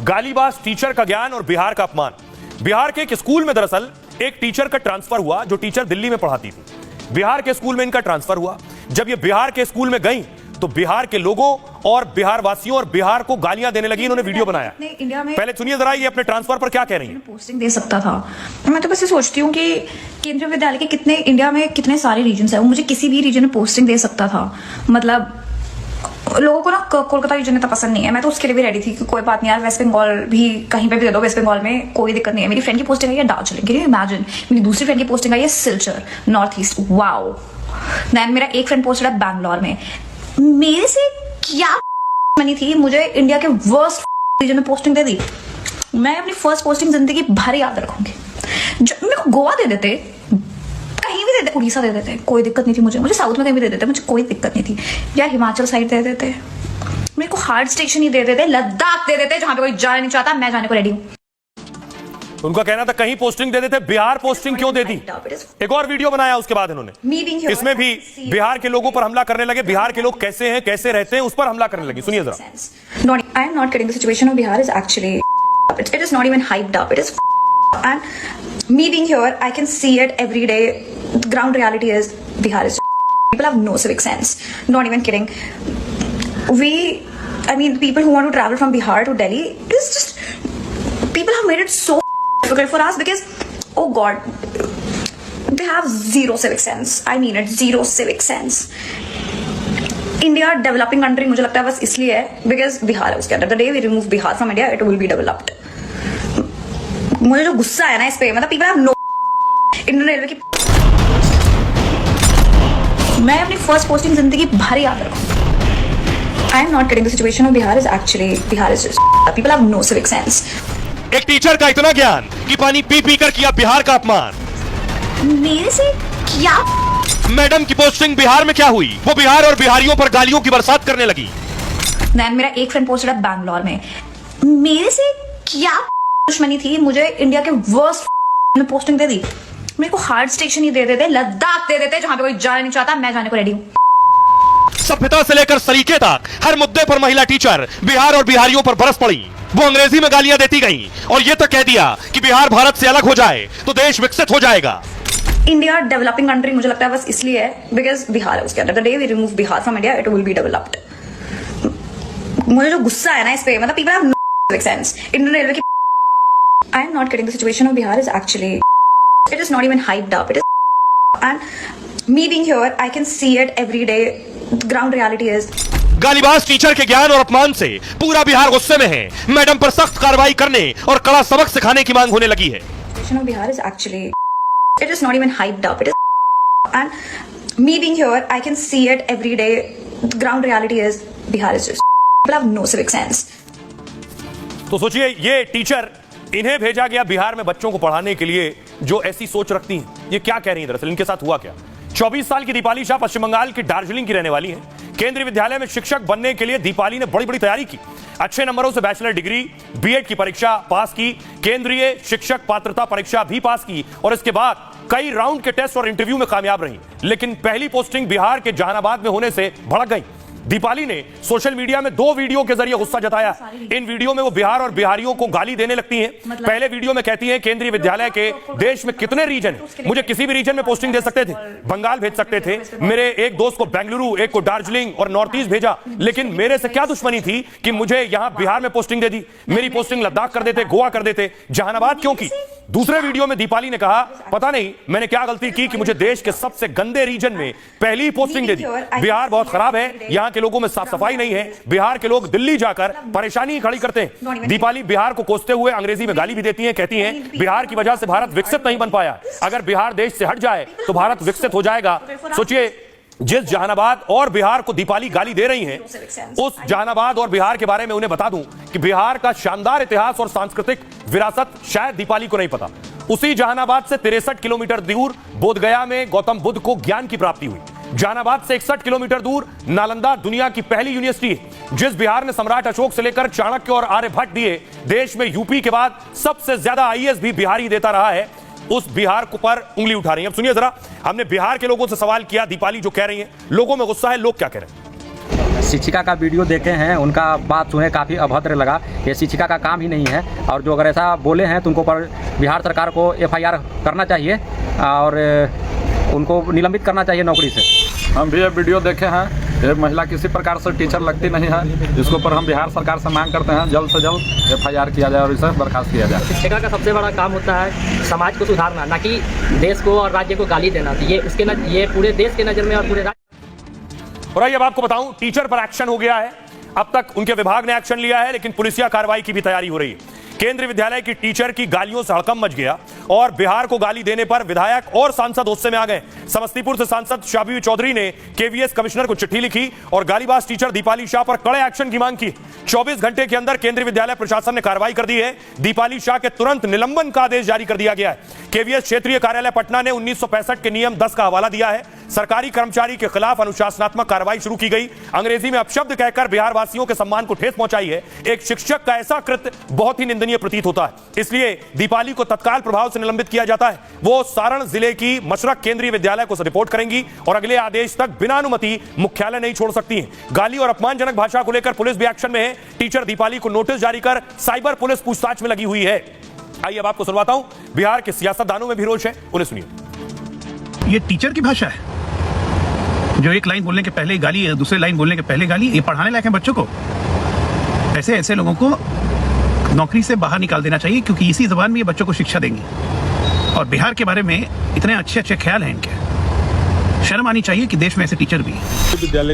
गालीबाज teacher का ज्ञान और बिहार का अपमान। बिहार के एक स्कूल में दरअसल एक टीचर का ट्रांसफर हुआ जो टीचर दिल्ली में पढ़ाती थी। बिहार के स्कूल में इनका ट्रांसफर हुआ। जब ये बिहार के स्कूल में गई तो बिहार के लोगों और बिहार वासियों और बिहार को गालियां देने लगी। इन्होंने वीडियो बनाया। पहले सुनिए जरा ये अपने ट्रांसफर पर क्या कह रही हैं। पोस्टिंग दे सकता था। मैं तो बस ये सोचती हूँ कि केंद्रीय विद्यालय के कितने इंडिया में कितने सारे रीजन है, वो मुझे किसी भी रीजन में पोस्टिंग दे सकता था। मतलब लोगों को ना कोलकाता रीजन इतना पसंद नहीं है। मैं तो उसके लिए भी रेडी थी कि कोई बात नहीं यार, वेस्ट बंगाल भी कहीं पे भी दे दो, वेस्ट बंगाल में कोई दिक्कत नहीं है। मेरी फ्रेंड की पोस्टिंग आई है दार्जिलिंग, कैन यू इमेजिन। मेरी दूसरी फ्रेंड की पोस्टिंग आई है Silchar, north east, wow. Then मेरा एक फ्रेंड पोस्टेड है बैंगलोर में। मेरे से क्या मनी थी, मुझे इंडिया के वर्स्ट रीजन में पोस्टिंग दे दी। मैं अपनी फर्स्ट पोस्टिंग जिंदगी भर याद रखूंगी। मेरे को गोवा दे देते, कहीं भी दे देते, उड़ीसा दे देते, कोई दिक्कत नहीं थी। मुझे साउथ में कहीं भी दे देते, मुझे कोई दिक्कत नहीं थी यार। हिमाचल साइड दे देते, मेरे को हार्ड स्टेशन ही दे देते, लद्दाख दे देते, जहां पे कोई जाना नहीं चाहता, मैं जाने को रेडी हूँ। उनका कहना था कहीं पोस्टिंग दे देते, बिहार पोस्टिंग क्यों दे दी। एक और वीडियो बनाया उसके बाद इन्होंने, इसमें भी बिहार के लोगों पर हमला करने लगे। बिहार के लोग कैसे हैं, कैसे रहते हैं, उस पर हमला करने लगे। सुनिए जरा। I am not kidding. The situation of Bihar is actually, it is not even hyped up. It is, and me being here, I can see it every day. The ground reality is Bihar is. People have no civic sense. Not even kidding. I mean, the people who want to travel from Bihar to Delhi, it is just, people have made it so difficult for us because, oh God, they have zero civic sense. I mean it, zero civic sense. India developing country मुझे लगता है बस इसलिए है because Bihar है उसके अंदर। The day we remove Bihar from India, it will be developed. मुझे जो गुस्सा है ना इस पे, मतलब people have no. Indian railway की मैं अपनी फर्स्ट पोस्टिंग जिंदगी भर याद रखूं। I am not kidding. The situation of Bihar is actually, Bihar is, people have no civic sense. एक टीचर का इतना ज्ञान कि पानी पी पी कर किया बिहार का अपमान। मेरे से क्या मैडम की पोस्टिंग बिहार में क्या हुई, वो बिहार और बिहारियों पर गालियों की बरसात करने लगी। देन मेरा एक फ्रेंड पोस्टेड है बैंगलोर में। मेरे से क्या दुश्मनी थी, मुझे इंडिया के वर्स्ट में पोस्टिंग दे दी। मेरे को हार्ड स्टेशन ही दे देते, लद्दाख दे देते, जहां पे कोई जाना नहीं चाहता, मैं जाने को रेडी हूँ। सभ्यता से लेकर सलीके तक हर मुद्दे पर महिला टीचर बिहार और बिहारियों पर बरस पड़ी। वो अंग्रेजी में गालियां देती गई और ये तक कह दिया कि बिहार भारत से अलग हो जाए तो देश विकसित हो जाएगा। इंडिया डेवलपिंग कंट्री मुझे लगता है बस इसलिए है बिकॉज बिहार है उसके अंदर। The day we remove Bihar from India, it will be developed. मुझे जो गुस्सा है ना इस पे, मतलब people have no civic sense. Indian railway की I am not kidding. The situation of Bihar is actually, it is not even hyped up. It is, and me being here, I can see it every day. The ground reality is, गालीबाज teacher के ज्ञान और अपमान से पूरा बिहार गुस्से में है। मैडम पर सख्त कार्रवाई करने और कड़ा सबक सिखाने की मांग होने लगी है। Situation of Bihar is actually, it is not even hyped up. It is, and me being here, I can see it every day. The ground reality is Bihar is just, people have no civic sense. तो सोचिए ये teacher, इन्हें भेजा गया बिहार में बच्चों को पढ़ाने के लिए जो ऐसी सोच रखती हैं। ये क्या कह रही हैं, दरअसल इनके साथ हुआ क्या। 24 साल की दीपाली शाह पश्चिम बंगाल की दार्जिलिंग की रहने वाली है। केंद्रीय विद्यालय में शिक्षक बनने के लिए दीपाली ने बड़ी बड़ी तैयारी की। अच्छे नंबरों से बैचलर डिग्री, बीएड की परीक्षा पास की, केंद्रीय शिक्षक पात्रता परीक्षा भी पास की और इसके बाद कई राउंड के टेस्ट और इंटरव्यू में कामयाब रही। लेकिन पहली पोस्टिंग बिहार के जहानाबाद में होने से भड़क गई। दीपाली ने सोशल मीडिया में 2 वीडियो के जरिए गुस्सा जताया। इन वीडियो में वो बिहार और बिहारियों को गाली देने लगती हैं। पहले वीडियो में कहती हैं केंद्रीय विद्यालय के देश में कितने रीजन हैं, मुझे किसी भी रीजन में पोस्टिंग दे सकते थे, बंगाल भेज सकते थे। मेरे एक दोस्त को बेंगलुरु, एक को दार्जिलिंग और नॉर्थ ईस्ट भेजा, लेकिन मेरे से क्या दुश्मनी थी कि मुझे यहां बिहार में पोस्टिंग दे दी। मेरी पोस्टिंग लद्दाख कर देते, गोवा कर देते, जहानाबाद क्यों की। दूसरे वीडियो में दीपाली ने कहा पता नहीं मैंने क्या गलती की कि मुझे देश के सबसे गंदे रीजन में पहली पोस्टिंग दे दी। बिहार बहुत खराब है, यहां के लोगों में साफ सफाई नहीं है, बिहार के लोग दिल्ली जाकर परेशानी खड़ी करते हैं। दीपाली बिहार को कोसते हुए अंग्रेजी में गाली भी देती हैं, कहती हैं बिहार की वजह से भारत विकसित नहीं बन पाया, अगर बिहार देश से हट जाए तो भारत विकसित हो जाएगा। सोचिए जिस जहानाबाद और बिहार को दीपाली गाली दे रही हैं, उस जहानाबाद और बिहार के बारे में उन्हें बता दूं कि बिहार का शानदार इतिहास और सांस्कृतिक विरासत शायद दीपाली को नहीं पता। उसी जहानाबाद से 63 किलोमीटर दूर बोधगया में गौतम बुद्ध को ज्ञान की प्राप्ति हुई। जहानाबाद से 61 किलोमीटर दूर नालंदा दुनिया की पहली यूनिवर्सिटी है। जिस बिहार ने सम्राट अशोक से लेकर चाणक्य और आर्यभट्ट दिए, देश में यूपी के बाद सबसे ज्यादा आईएएस भी बिहारी देता रहा है। उस बिहार को पर उंगली उठा रही है। अब सुनिए जरा, हमने बिहार के लोगों से सवाल किया, दीपाली जो कह रही हैं, लोगों में गुस्सा है, लोग क्या कह रहे हैं। शिक्षिका का वीडियो देखे हैं, उनका बात सुने, काफ़ी अभद्र लगा। ये शिक्षिका का काम ही नहीं है, और जो अगर ऐसा बोले हैं तो उनको पर बिहार सरकार को FIR करना चाहिए और उनको निलंबित करना चाहिए नौकरी से। हम भी ये वीडियो देखे हैं। ये महिला किसी प्रकार से टीचर लगती नहीं है। इसके ऊपर हम बिहार सरकार से मांग करते हैं जल्द से जल्द FIR किया जाए और इसे बर्खास्त किया जाए। शिक्षिका का सबसे बड़ा काम होता है समाज को सुधारना, ना कि देश को और राज्य को गाली देना। तो ये पूरे देश के नज़र में और पूरे और आइए अब आपको बताऊं, टीचर पर एक्शन हो गया है। अब तक उनके विभाग ने एक्शन लिया है, लेकिन पुलिसिया कार्रवाई की भी तैयारी हो रही है। केंद्रीय विद्यालय की टीचर की गालियों से हड़कंप मच गया और बिहार को गाली देने पर विधायक और सांसद गुस्से में आ गए। समस्तीपुर से सांसद शाबी चौधरी ने KVS कमिश्नर को चिट्ठी लिखी और गालीबाज टीचर दीपाली शाह पर कड़े एक्शन की मांग की। 24 घंटे के अंदर केंद्रीय विद्यालय प्रशासन ने कार्रवाई कर दी है। दीपाली शाह के तुरंत निलंबन का आदेश जारी कर दिया गया है। KVS क्षेत्रीय कार्यालय पटना ने 1965 के नियम 10 का हवाला दिया है। सरकारी कर्मचारी के खिलाफ अनुशासनात्मक कार्रवाई शुरू की गई। अंग्रेजी में अपशब्द कहकर बिहार वासियों के सम्मान को ठेस पहुंचाई है। एक शिक्षक का ऐसा कृत्य बहुत ही निंदनीय प्रतीत होता है, इसलिए दीपाली को तत्काल प्रभाव से निलंबित किया जाता है। वो सारण जिले की मशरक केंद्रीय विद्यालय को रिपोर्ट करेंगी और अगले आदेश तक बिना अनुमति मुख्यालय नहीं छोड़ सकती हैं। गाली और अपमानजनक भाषा को लेकर पुलिस भी एक्शन में है। टीचर दीपाली को नोटिस जारी कर साइबर पुलिस पूछताछ में लगी हुई है। आइए अब आपको सुनवाता हूं, बिहार के सियासतदानों में भी रोष है, उन्हें सुनिए। ये टीचर की भाषा है, जो एक लाइन बोलने के पहले गाली, दूसरे लाइन बोलने के पहले गाली। ये पढ़ाने लायक है बच्चों को? ऐसे लोगों को नौकरी से बाहर निकाल देना चाहिए, क्योंकि इसी जबान में ये बच्चों को शिक्षा देंगे। और बिहार के बारे में इतने अच्छे ख्याल हैं इनके। शर्म आनी चाहिए कि देश में ऐसे टीचर भी हैं। विद्यालय